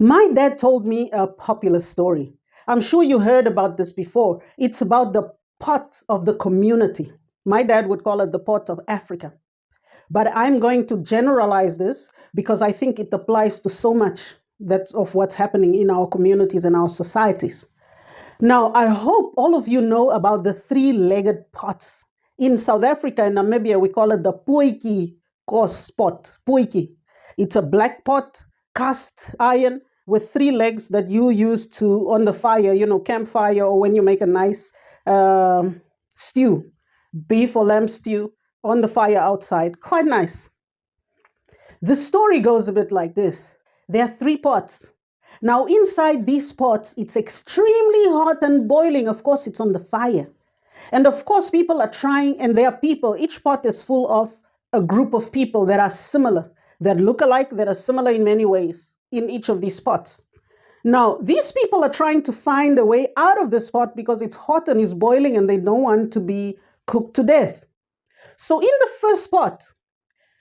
My dad told me a popular story. I'm sure you heard about this before. It's about the pot of the community. My dad would call it the pot of Africa. But I'm going to generalize this because I think it applies to so much that of what's happening in our communities and our societies. Now, I hope all of you know about the three-legged pots. In South Africa and Namibia, we call it the Puiki kos pot. Puiki. It's a black pot, cast iron, with three legs that you use to on the fire, campfire, or when you make a nice stew, beef or lamb stew on the fire outside. Quite nice. The story goes a bit like this. There are three pots. Now, inside these pots, it's extremely hot and boiling. Of course, it's on the fire. And of course, people are trying, and there are people, each pot is full of a group of people that are similar, that look alike, that are similar in many ways in each of these pots. Now, these people are trying to find a way out of this pot because it's hot and it's boiling and they don't want to be cooked to death. So in the first pot,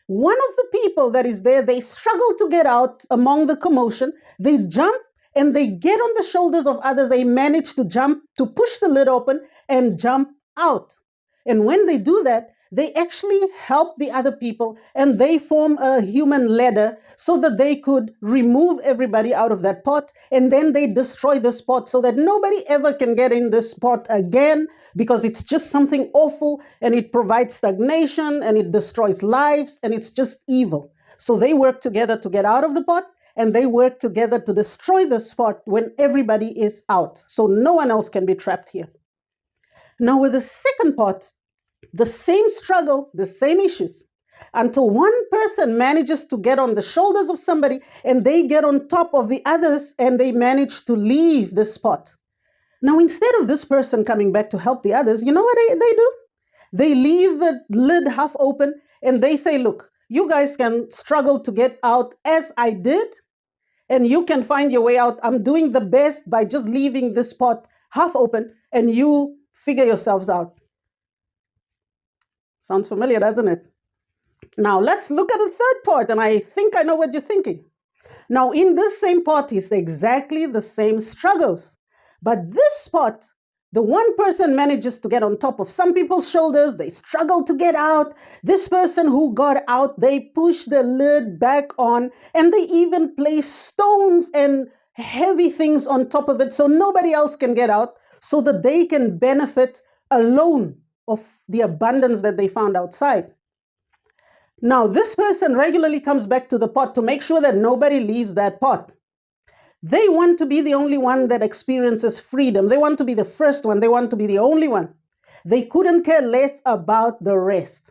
one of the people that is there, they struggle to get out among the commotion. They jump and they get on the shoulders of others. They manage to jump, to push the lid open and jump out. And when they do that, they actually help the other people and they form a human ladder so that they could remove everybody out of that pot, and then they destroy this pot so that nobody ever can get in this pot again, because it's just something awful and it provides stagnation and it destroys lives and it's just evil. So they work together to get out of the pot, and they work together to destroy the pot when everybody is out, so no one else can be trapped here. Now with the second pot, the same struggle, the same issues, until one person manages to get on the shoulders of somebody and they get on top of the others and they manage to leave the spot. Now, instead of this person coming back to help the others, you know what they do? They leave the lid half open and they say, look, you guys can struggle to get out as I did, and you can find your way out. I'm doing the best by just leaving this pot half open, and you figure yourselves out. Sounds familiar, doesn't it? Now let's look at the third part, and I think I know what you're thinking. Now, in this same pot is exactly the same struggles. But this pot, the one person manages to get on top of some people's shoulders. They struggle to get out. This person who got out, they push the lid back on, and they even place stones and heavy things on top of it so nobody else can get out, so that they can benefit alone of the abundance that they found outside. Now, this person regularly comes back to the pot to make sure that nobody leaves that pot. They want to be the only one that experiences freedom. They want to be the first one. They want to be the only one. They couldn't care less about the rest.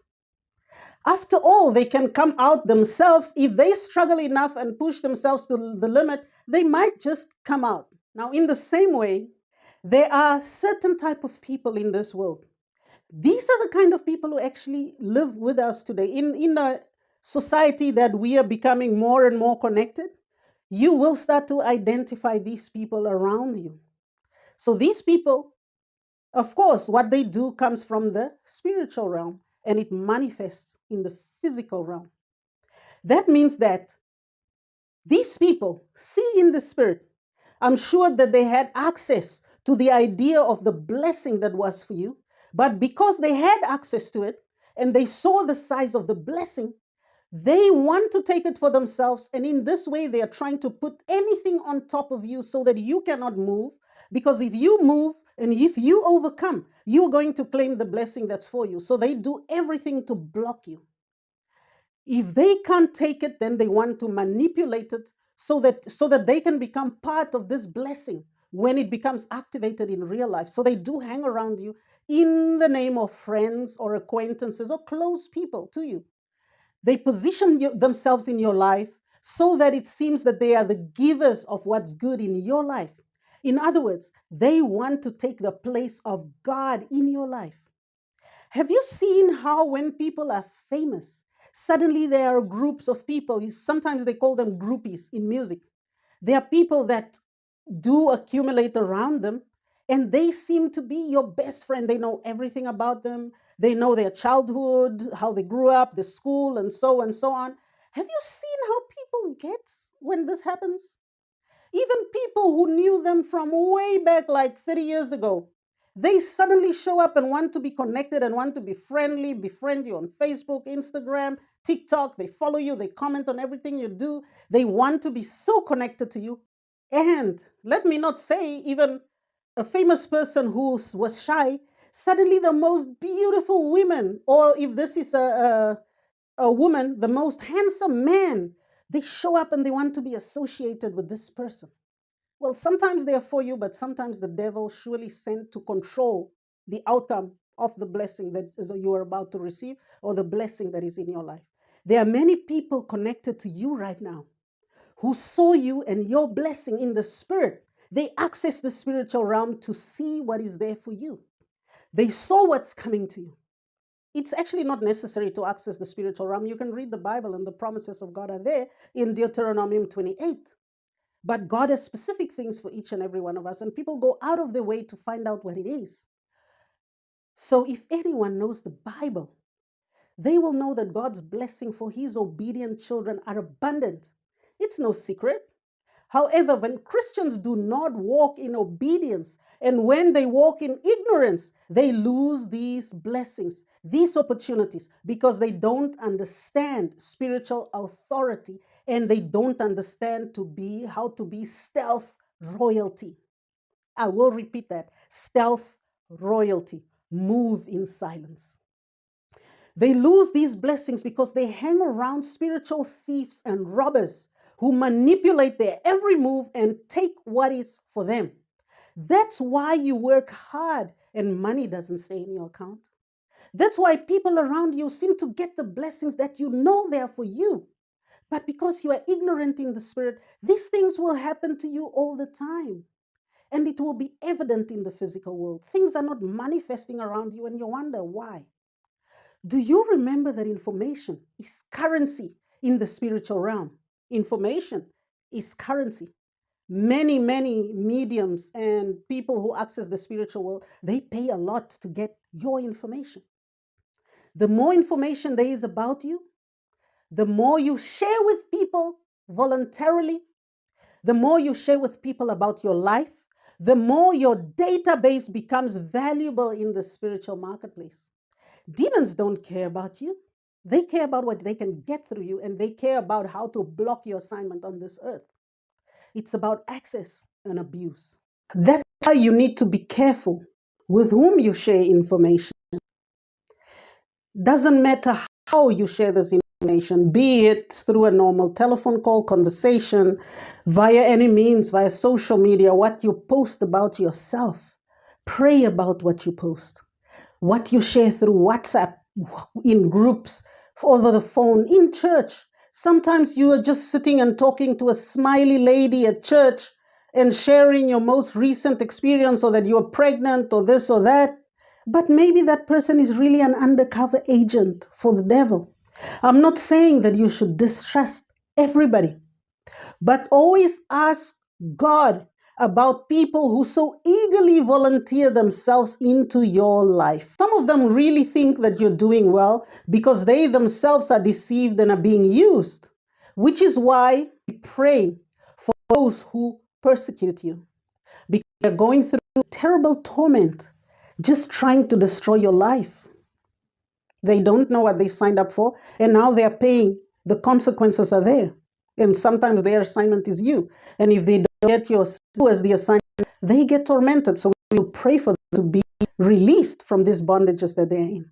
After all, they can come out themselves. If they struggle enough and push themselves to the limit, they might just come out. Now, in the same way, there are certain type of people in this world. These are the kind of people who actually live with us today. In a society that we are becoming more and more connected, you will start to identify these people around you. So these people, of course, what they do comes from the spiritual realm and it manifests in the physical realm. That means that these people see in the spirit. I'm sure that they had access to the idea of the blessing that was for you. But because they had access to it and they saw the size of the blessing, they want to take it for themselves. And in this way, they are trying to put anything on top of you so that you cannot move. Because if you move and if you overcome, you're going to claim the blessing that's for you. So they do everything to block you. If they can't take it, then they want to manipulate it so that they can become part of this blessing when it becomes activated in real life. So they do hang around you in the name of friends or acquaintances or close people to you. They position themselves in your life so that it seems that they are the givers of what's good in your life. In other words, they want to take the place of God in your life. Have you seen how when people are famous, suddenly there are groups of people, sometimes they call them groupies in music. There are people that do accumulate around them, and they seem to be your best friend. They know everything about them. They know their childhood, how they grew up, the school, and so on. Have you seen how people get when this happens? people who knew them from way back, like 30 years ago. They suddenly show up and want to be connected and want to be friendly, befriend you on Facebook, Instagram, TikTok. They follow you, they comment on everything you do. They want to be so connected to you. And let me not say, even a famous person who was shy, suddenly the most beautiful women, or if this is a woman, the most handsome man, they show up and they want to be associated with this person. Well, sometimes they are for you, but sometimes the devil surely sent to control the outcome of the blessing that you are about to receive, or the blessing that is in your life. There are many people connected to you right now who saw you and your blessing in the spirit. They access the spiritual realm to see what is there for you. They saw what's coming to you. It's actually not necessary to access the spiritual realm. You can read the Bible and the promises of God are there in Deuteronomy 28. But God has specific things for each and every one of us, and people go out of their way to find out what it is. So if anyone knows the Bible, they will know that God's blessing for his obedient children are abundant. It's no secret. However, when Christians do not walk in obedience, and when they walk in ignorance, they lose these blessings, these opportunities, because they don't understand spiritual authority, and they don't understand how to be stealth royalty. I will repeat that. Stealth royalty. Move in silence. They lose these blessings because they hang around spiritual thieves and robbers who manipulate their every move and take what is for them. That's why you work hard and money doesn't stay in your account. That's why people around you seem to get the blessings that you know they are for you. But because you are ignorant in the spirit, these things will happen to you all the time. And it will be evident in the physical world. Things are not manifesting around you and you wonder why. Do you remember that information is currency in the spiritual realm? Information is currency. Many mediums and people who access the spiritual world, they pay a lot to get your information. The more information there is about you, the more you share with people voluntarily, the more you share with people about your life, the more your database becomes valuable in the spiritual marketplace. Demons don't care about you. They care about what they can get through you, and they care about how to block your assignment on this earth. It's about access and abuse. That's why you need to be careful with whom you share information. Doesn't matter how you share this information, be it through a normal telephone call, conversation, via any means, via social media, what you post about yourself. Pray about what you post. What you share through WhatsApp, in groups, over the phone, in church. Sometimes you are just sitting and talking to a smiley lady at church and sharing your most recent experience, or that you're pregnant or this or that. But maybe that person is really an undercover agent for the devil. I'm not saying that you should distrust everybody, but always ask God about people who so eagerly volunteer themselves into your life. Some of them really think that you're doing well because they themselves are deceived and are being used, which is why we pray for those who persecute you, because they're going through terrible torment, just trying to destroy your life. They don't know what they signed up for, and now they're paying. The consequences are there. And sometimes their assignment is you. And if they don't get you as the assignment, they get tormented. So we will pray for them to be released from these bondages that they're in.